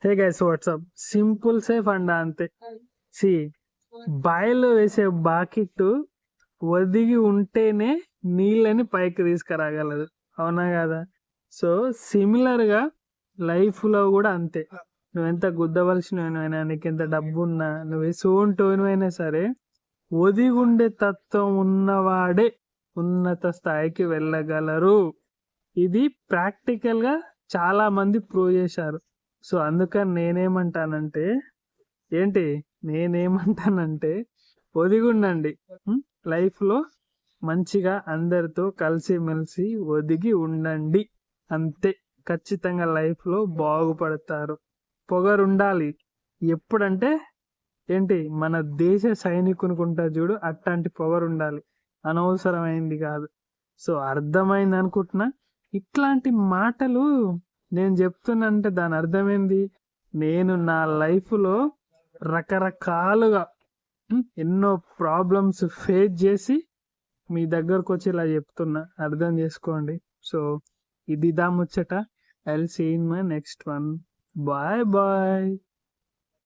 Hey guys WhatsApp, simple safe అండ అంతే. C బాయిలో వేసే బాకెట్ ఒదిగి ఉంటేనే నీళ్ళని పైకి తీసుకురాగలదు, అవునా కదా? సో సిమిలర్గా లైఫ్లో కూడా అంతే. నువ్వెంత గుద్దవలసినవైనా, నీకెంత డబ్బు ఉన్నా, నువ్వు సోంటోనివైనా సరే, ఒదిగుండే తత్వం ఉన్నవాడే ఉన్నత స్థాయికి వెళ్ళగలరు. ఇది ప్రాక్టికల్గా చాలా మంది ప్రూవ్ చేశారు. సో అందుకని నేనేమంటానంటే ఒదిగుండండి. లైఫ్లో మంచిగా అందరితో కలిసిమెలిసి ఒదిగి ఉండండి, అంతే. ఖచ్చితంగా లైఫ్లో బాగుపడతారు. పొగరుండాలి ఎప్పుడంటే మన దేశ సైనికునికి ఉంటుంది చూడు, అట్లాంటి పొగరుండాలి, అనవసరమైంది కాదు. సో అర్థమైంది అనుకుంటున్నా. ఇట్లాంటి మాటలు నేను చెప్తున్నానంటే దాని అర్థమైంది, నేను నా లైఫ్లో రకరకాలుగా ఎన్నో ప్రాబ్లమ్స్ ఫేస్ చేసి మీ దగ్గరకు వచ్చి ఇలా చెప్తున్నా, అర్థం చేసుకోండి. సో ఇది దా ముచ్చట. I will see in my next one. Bye bye.